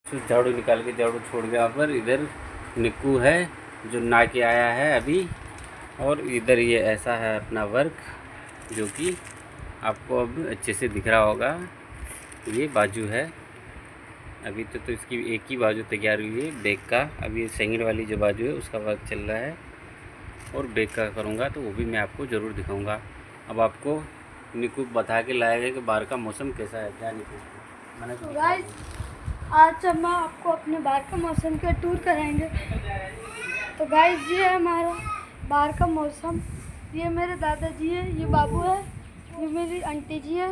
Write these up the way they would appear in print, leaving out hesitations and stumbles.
तो झाड़ू निकाल के झाड़ू छोड़ के यहाँ पर इधर निक्कू है जो नहा के आया है अभी। और इधर ये ऐसा है अपना वर्क जो कि आपको अब अच्छे से दिख रहा होगा। ये बाजू है अभी तो इसकी एक ही बाजू तैयार हुई है बैक का। अभी ये सेकंड वाली जो बाजू है उसका वर्क चल रहा है और बैक का करूँगा तो वो भी मैं आपको ज़रूर दिखाऊँगा। अब आपको निक्कू बता के लाएगा कि बाहर का मौसम कैसा है। क्या निक्कू मैंने तो गाइस आज हम आपको अपने बाहर का मौसम का टूर कराएंगे। तो गाइस ये है हमारा बाहर का मौसम। ये मेरे दादाजी है, ये बाबू है, ये मेरी आंटी जी है।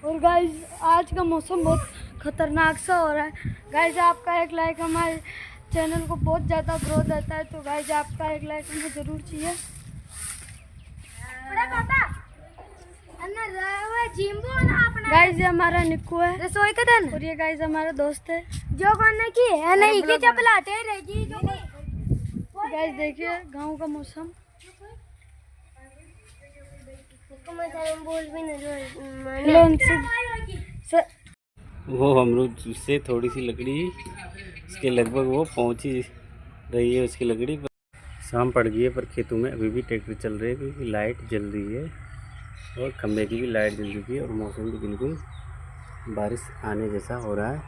और गाइस आज का मौसम बहुत ख़तरनाक सा हो रहा है। गाइस आपका एक लाइक हमारे चैनल को बहुत ज़्यादा ग्रोथ देता है। तो गाइस आपका एक लाइक हमें ज़रूर चाहिए। गाइस ये हमारा निक्कू है रसोई का धन और ये गाइस हमारा दोस्त है जो करने की है नहीं की चपलाते रहेगी जो गाइस देखिए गांव का मौसम। बोल भी वो अमरूद से थोड़ी सी लकड़ी उसके लगभग वो पहुंच ही रही है उसकी लकड़ी पर। शाम पड़ गई है पर खेतों में अभी भी ट्रैक्टर चल रहे हैं क्योंकि लाइट जल रही है और खंबे की भी लाइट जल चुकी है और मौसम भी बिल्कुल बारिश आने जैसा हो रहा है।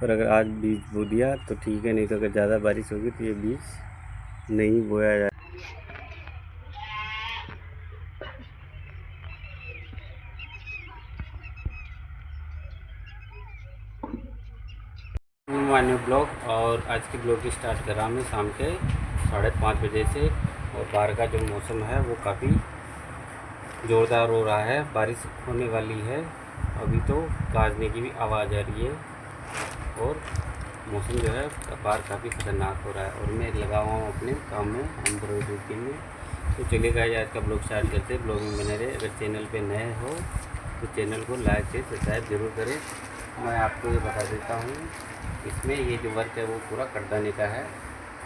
पर अगर आज बीज बो दिया तो ठीक है, नहीं तो अगर ज़्यादा बारिश होगी तो ये बीज नहीं बोया जाए। मान्य ब्लॉग और आज की ब्लॉग की स्टार्ट कर रहा हूँ शाम के 5:30 बजे से। और बाहर का जो मौसम है वो काफ़ी ज़ोरदार हो रहा है, बारिश होने वाली है। अभी तो गाजने की भी आवाज़ आ रही है और मौसम जो है बाहर काफ़ी ख़तरनाक हो रहा है। और मैं लगा हुआ हूँ अपने काम में एम्ब्रॉयडरी में। तो चलिए गाइस आज का ब्लॉग स्टार्ट करते हैं। ब्लॉग में बने रहे। अगर चैनल पे नए हो तो चैनल को लाइक से सब्सक्राइब जरूर करें। मैं आपको ये बता देता हूँ इसमें ये जो वर्क है वो पूरा कटदाने का है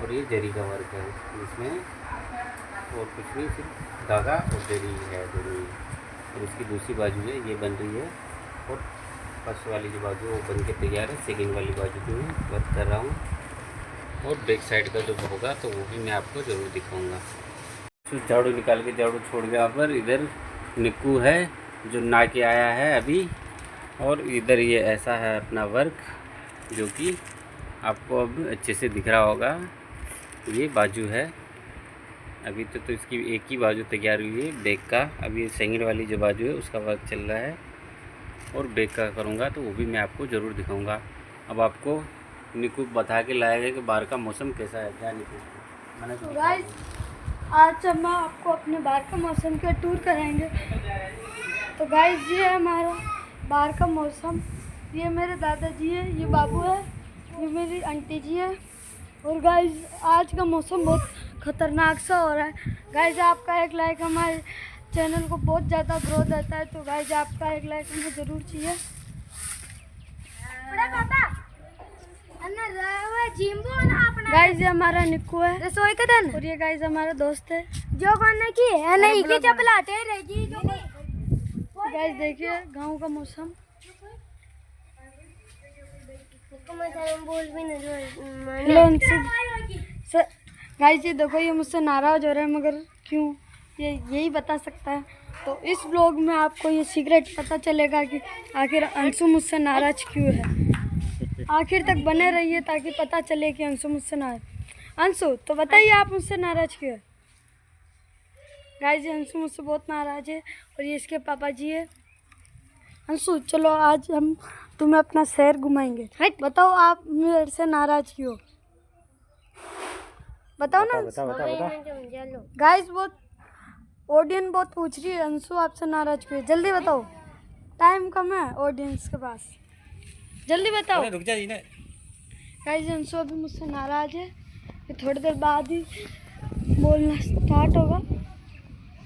और ये जरी का वर्क है। इसमें और कुछ नहीं, सिर्फ धागा और जरी है जरूरी। और इसकी दूसरी बाजू है ये बन रही है और फर्स्ट वाली जो बाजू है वो बन के तैयार है। सेकंड वाली बाजू की मैं वर्क कर रहा हूँ और बैक साइड का जो होगा तो वो भी मैं आपको ज़रूर दिखाऊँगा। तो झाड़ू निकाल के झाड़ू छोड़ के यहाँ पर इधर निक्कू है जो नहा के आया है अभी। और इधर ये ऐसा है अपना वर्क जो कि आपको अब अच्छे से दिख रहा होगा। ये बाजू है अभी तो इसकी एक ही बाजू तैयार हुई है बैक का। अभी सेकंड वाली जो बाजू है उसका वर्क चल रहा है और बैक का करूँगा तो वो भी मैं आपको ज़रूर दिखाऊँगा। अब आपको निक्कू बता के लाएगा कि बाहर का मौसम कैसा है। क्या निक्कू मैंने तो गाइस आज हम आपको अपने बाहर का मौसम का टूर कराएंगे। तो गाइस ये है हमारा बाहर का मौसम। ये मेरे दादाजी है, ये बाबू है, ये मेरी आंटी जी है। और गाइस आज का मौसम बहुत ख़तरनाक सा हो रहा है। गाइस आपका एक लाइक हमारे चैनल को बहुत ज़्यादा ग्रोथ देता है। तो गाइस आपका एक लाइक हमें ज़रूर चाहिए। गाइस ये हमारा निक्कू है रसोई का धन और ये गाइस हमारा दोस्त है जो करने की है नहीं की चपलाते रहेगी जो गाइस देखिए गांव का मौसम। बोल भी गाइस ये देखो ये मुझसे नाराज़ हो रहा है मगर क्यों ये यही बता सकता है। तो इस ब्लॉग में आपको ये सीक्रेट पता चलेगा कि आखिर अंशु मुझसे नाराज़ क्यों है। आखिर तक बने रहिए ताकि पता चले कि अंशु मुझसे नाराज़। अंशु तो बताइए आप मुझसे नाराज़ क्यों है। गाइस ये अंशु मुझसे बहुत नाराज़ है और ये इसके पापा जी है। अंशु चलो आज हम तुम्हें अपना शहर घुमाएंगे। बताओ आप मेरे से नाराज़ क्यों, बताओ ना। बता गाइस बहुत ऑडियंस बहुत पूछ रही है अंशु आपसे नाराज़ क्यों है, जल्दी बताओ। टाइम कम है ऑडियंस के पास, जल्दी बताओ। रुक जा ना। गाइस अंशु अभी मुझसे नाराज़ है, ये थोड़ी देर बाद ही बोलना स्टार्ट होगा।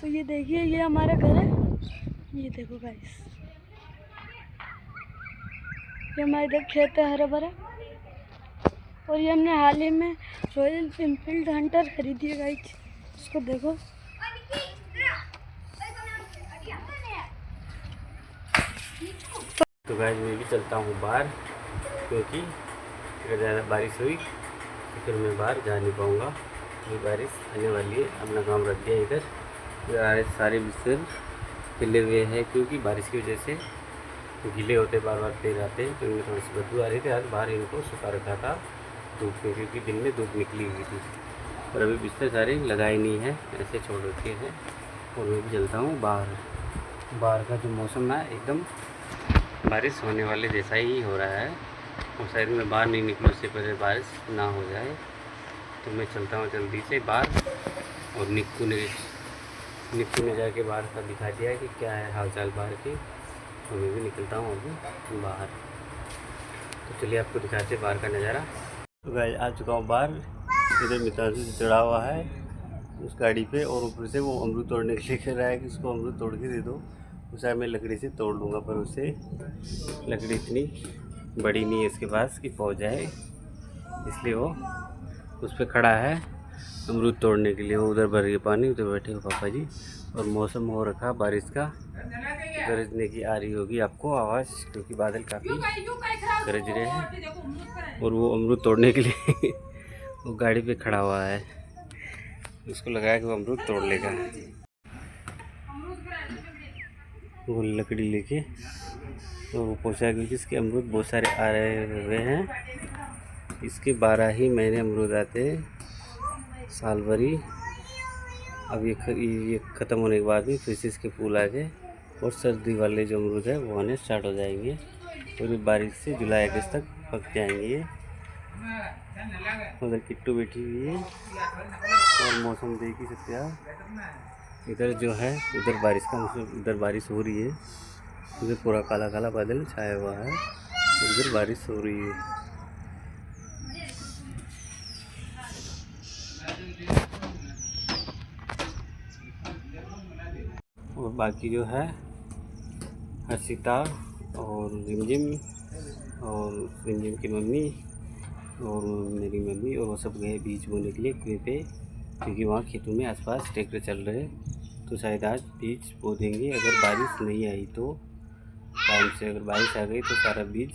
तो ये देखिए ये हमारा घर है, ये देखो गाइस ये हमारे इधर खेत है हरा भरा। और ये हमने हाल ही में रॉयल एनफील्ड हंटर खरीदी है गाइस, इसको देखो। तो गाइस मैं भी चलता हूँ बाहर क्योंकि अगर ज़्यादा बारिश हुई तो फिर मैं बाहर जा नहीं पाऊँगा, क्योंकि बारिश आने वाली है। अपना काम रख दिया इधर। आज सारे बिस्तर हिले हुए हैं क्योंकि बारिश की वजह से गीले होते बार बार पैर आते हैं, तो इनमें थोड़ी सी बदबू आ रही थी। आज बाहर इनको सुखा रखा था धूप में, क्योंकि दिन में धूप निकली हुई थी। और अभी बिस्तर सारे लगाए नहीं है, ऐसे छोड़ रखे हैं। और मैं भी चलता हूँ बाहर। बाहर का जो मौसम है एकदम बारिश होने वाले जैसा ही हो रहा है, और शायद मैं बाहर नहीं निकलूँ उससे पहले बारिश ना हो जाए। तो मैं चलता हूँ जल्दी से बाहर। और निक्कू ने जाके बाहर का दिखा दिया कि क्या है हाल चाल बाहर की। तो मैं भी निकलता हूँ अभी बाहर। तो चलिए आपको दिखाते हैं बाहर का नज़ारा। तो गाइस आ चुका हूँ बाहर। इधर मितांशु से चढ़ा हुआ है उस गाड़ी पे, और ऊपर से वो अमरूद तोड़ने के लिए कह रहा है कि उसको अमरूद तोड़ के दे दो। उसे मैं लकड़ी से तोड़ लूँगा, पर उसे लकड़ी इतनी बड़ी नहीं है इसके पास कि पहुँच जाए, इसलिए वो उस पर खड़ा है अमरूद तोड़ने के लिए। वो उधर भर के पानी, उधर बैठे हो पापा जी। और मौसम हो रखा बारिश का, गरजने की आ रही होगी आपको आवाज़, क्योंकि बादल काफ़ी गरज रहे हैं। और वो अमरूद तोड़ने के लिए वो गाड़ी पे खड़ा हुआ है, उसको लगाया कि वो अमरूद तोड़ लेगा। वो लकड़ी लेके तो वो पहुँचा, क्योंकि इसके अमरूद बहुत सारे आ रहे हुए हैं। इसके 12 ही महीने अमरूद आते हैं साल भरी। अब ये ख़त्म होने के बाद भी फिर से इसके फूल आ गए, और सर्दी वाले जो अमरूद है वो आने स्टार्ट हो जाएंगे। और ये बारिश से जुलाई अगस्त तक पक जाएंगे। उधर किट्टू बैठी हुई है, और मौसम देख ही सकते हैं आप। इधर जो है उधर बारिश का मौसम, उधर बारिश हो रही है। उधर पूरा काला काला बादल छाया हुआ है, उधर बारिश हो रही है। और बाकी जो है हर्षिता और रिमझिम और रिमझिम की मम्मी और मेरी मम्मी, और वो सब गए बीज बोने के लिए कुएं पे, क्योंकि वहाँ खेतों में आसपास ट्रैक्टर चल रहे हैं। तो शायद आज बीज बो देंगे, अगर बारिश नहीं आई तो टाइम से। अगर बारिश आ गई तो सारा बीज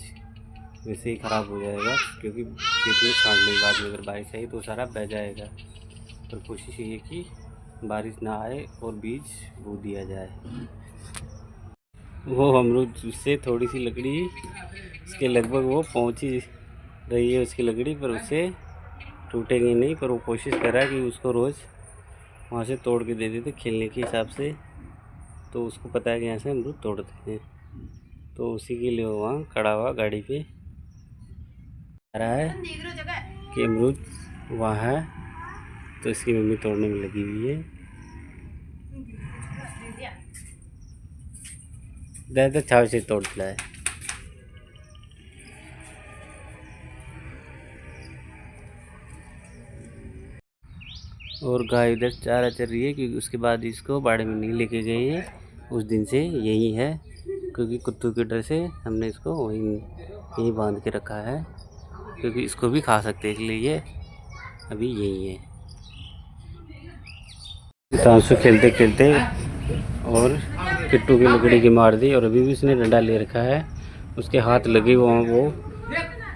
वैसे ही ख़राब हो जाएगा, क्योंकि खेत में छाँटने के बाद में अगर बारिश आई तो सारा बह जाएगा। पर कोशिश ये कि बारिश ना आए और बीज बो दिया जाए। वो अमरूद से थोड़ी सी लकड़ी उसके लगभग वो पहुंच ही रही है उसकी लकड़ी, पर उससे टूटेगी नहीं। पर वो कोशिश कर रहा है कि उसको रोज़ वहाँ से तोड़ के दे देते खेलने के हिसाब से। तो उसको पता है कि यहाँ से अमरूद तोड़ते हैं, तो उसी के लिए वो वहाँ खड़ा हुआ गाड़ी पे आ रहा है कि अमरूद वहाँ है। तो इसकी मम्मी तोड़ने में लगी हुई है। ज़्यादा छाव से तोड़ता है। और गाय इधर चारा चर रही है, क्योंकि उसके बाद इसको बाड़े में नहीं लेके गए हैं। उस दिन से यही है, क्योंकि कुत्तों के डर से हमने इसको यहीं बांध के रखा है, क्योंकि इसको भी खा सकते हैं, इसलिए ये अभी यही है। तांसु खेलते खेलते और किट्टू की लकड़ी की मार दी, और अभी भी उसने डंडा ले रखा है। उसके हाथ लगे वो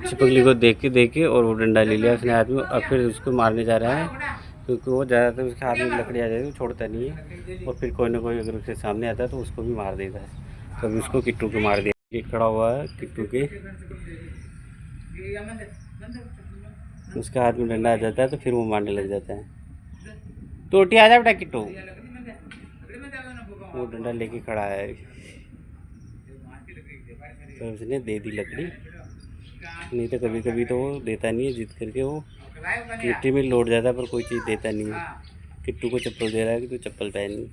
छिपकली को देख के और वो डंडा ले लिया उसने हाथ में। अब फिर उसको मारने जा रहा है, क्योंकि वो ज़्यादातर उसके हाथ में लकड़ी आ जाती है, वो छोड़ता नहीं है। और फिर कोई ना कोई अगर उसके सामने आता है तो उसको भी मार देता है। तो अभी उसको किट्टू को मार दिया। ये खड़ा हुआ है किट्टू के, उसके हाथ में डंडा आ जाता है तो फिर वो मारने लग जाता है। टोटी आ जा बेटा किट्टू। वो डंडा लेके खड़ा है, तो उसने दे दी लकड़ी। नहीं तो कभी कभी तो वो देता नहीं है, जिद करके वो मिट्टी में लौट जाता है, पर कोई चीज़ देता नहीं है। किट्टू को चप्पल दे रहा है कि तू चप्पल पहन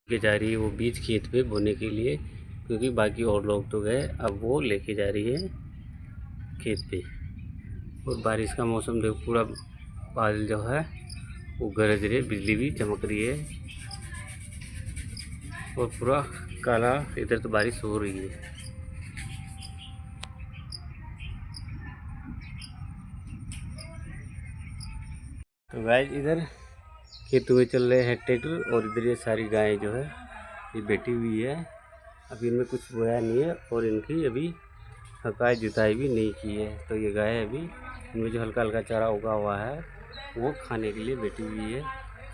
के जा रही है वो बीज खेत पे बोने के लिए, क्योंकि बाकी और लोग तो गए, अब वो लेके जा रही है खेत पे। और बारिश का मौसम देखो, पूरा बादल जो है वो गरज रही है, बिजली भी चमक रही है, और पूरा काला। इधर तो बारिश हो रही है। तो गाइस इधर खेतों में चल रहे हैं ट्रैक्टर, और इधर ये सारी गायें जो है ये बैठी हुई है। अभी इनमें कुछ बोया नहीं है, और इनकी अभी हकाई जुताई भी नहीं की है। तो ये गाय अभी इनमें जो हल्का हल्का चारा उगा हुआ है वो खाने के लिए बैठी हुई है,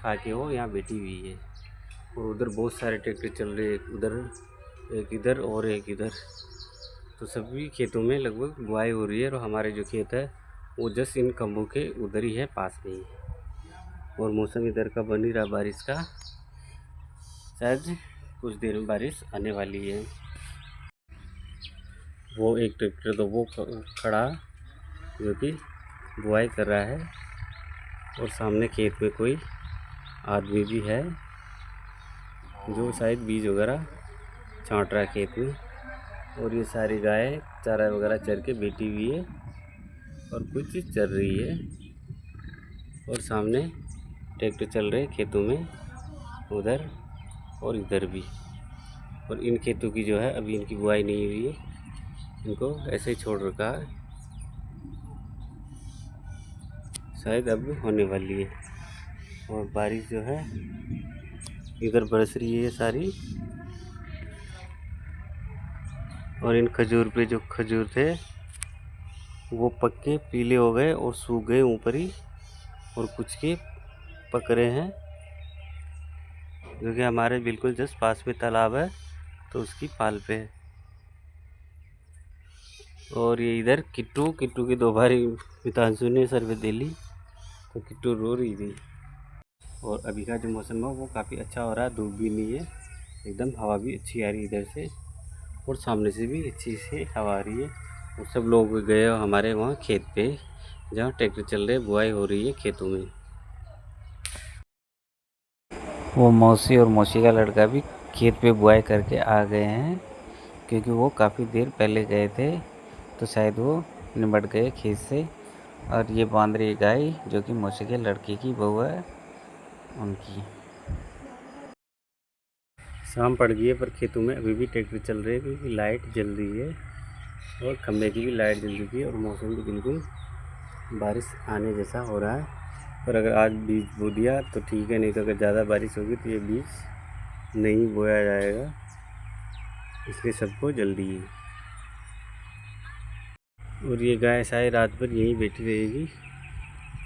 खा के वो यहाँ बैठी हुई है। और उधर बहुत सारे ट्रैक्टर चल रहे हैं, उधर एक इधर और एक इधर। तो सभी खेतों में लगभग बुआई हो रही है और हमारे जो खेत है वो जस्ट इन खंभों के उधर ही है, पास में ही। और मौसम इधर का बन ही रहा बारिश का, शायद कुछ देर में बारिश आने वाली है। वो एक ट्रैक्टर तो वो खड़ा जो कि बुआई कर रहा है और सामने खेत में कोई आदमी भी है जो शायद बीज वगैरह छांट रहा है खेत में। और ये सारी गाय चारा वगैरह चर के बैठी हुई है और कुछ चर रही है। और सामने ट्रैक्टर चल रहे हैं खेतों में, उधर और इधर भी। और इन खेतों की जो है अभी इनकी बुआई नहीं हुई है, इनको ऐसे ही छोड़ रखा है, शायद अब होने वाली है। और बारिश जो है इधर बरस रही है सारी। और इन खजूर पे जो खजूर थे वो पक्के पीले हो गए और सूख गए ऊपर ही, और कुछ के पक रहे हैं, जो कि हमारे बिल्कुल जस्ट पास में तालाब है तो उसकी पाल पे है। और ये इधर किट्टू की दो बारी मितांशु ने सर पे दे ली तो किट्टू रो रही थी। और अभी का जो मौसम है वो काफ़ी अच्छा हो रहा है, धूप भी नहीं है, एकदम हवा भी अच्छी आ रही है इधर से और सामने से भी अच्छी से हवा आ रही है। और सब लोग गए हमारे वहाँ खेत पे जहाँ ट्रैक्टर चल रहे, बुआई हो रही है खेतों में। वो मौसी और मौसी का लड़का भी खेत पे बुआई करके आ गए हैं, क्योंकि वो काफ़ी देर पहले गए थे तो शायद वो निबट गए खेत से। और ये बांध रही गाय जो कि मौसी के लड़के की बहू है उनकी। शाम पड़ गई है पर खेतों में अभी भी ट्रैक्टर चल रहे हैं, क्योंकि लाइट जल रही है और खम्भे की भी लाइट जल चुकी है और मौसम भी बिल्कुल बारिश आने जैसा हो रहा है। पर अगर आज बीज बो दिया तो ठीक है, नहीं तो अगर ज़्यादा बारिश होगी तो ये बीज नहीं बोया जाएगा, इसलिए सबको जल्दी है। और ये गाय शायद रात भर यहीं बैठी रहेगी,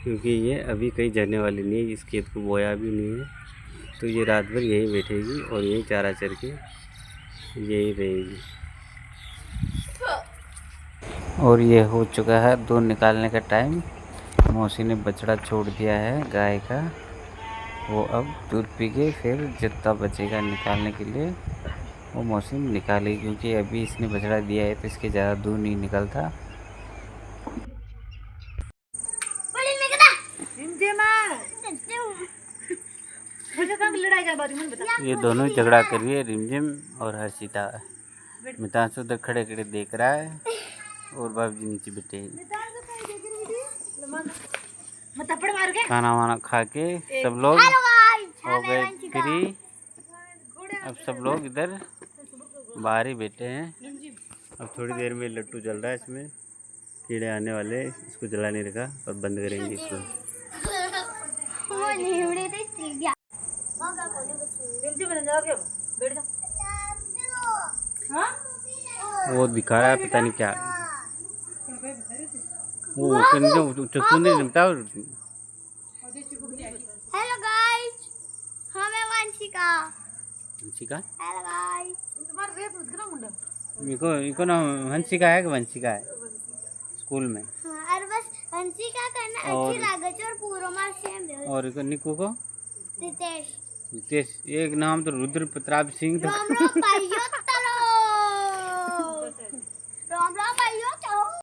क्योंकि ये अभी कहीं जाने वाली नहीं है, इस खेत को बोया भी नहीं है, तो ये रात भर यहीं बैठेगी और यहीं चारा चर के यहीं रहेगी। और ये हो चुका है दूध निकालने का टाइम। मौसी ने बछड़ा छोड़ दिया है गाय का, वो अब दूध पी के फिर जितना बचेगा निकालने के लिए वो मौसी निकालेगी, क्योंकि अभी इसने बछड़ा दिया है तो इसके ज़्यादा दूध नहीं निकलता। ये दोनों झगड़ा कर रही है, रिमझिम और हर्षिता। मितांशु उधर खड़े खड़े देख रहा है और बाबूजी नीचे बैठे हैं। खाना वाना खा के सब लोग हो गए फ्री। अब सब लोग इधर बाहर ही बैठे हैं। अब थोड़ी देर में लट्टू जल रहा है, इसमें कीड़े आने वाले, इसको जला नहीं रखा और बंद करेंगे इसको। वो दिखा रहा है पता नहीं क्या, वो चक्कू नहीं बताओ। हेलो गाइस, हमें वंशिका। वंशिका? Hello guys. इनको ना वंशिका है कि वंशिका है स्कूल में। हाँ, और बस वंशिका करना अच्छी लागत और पूरा मार सेम। और इनको निकू को रितेश। रितेश, एक नाम तो रुद्र प्रताप सिंह। राम राम भाइयों।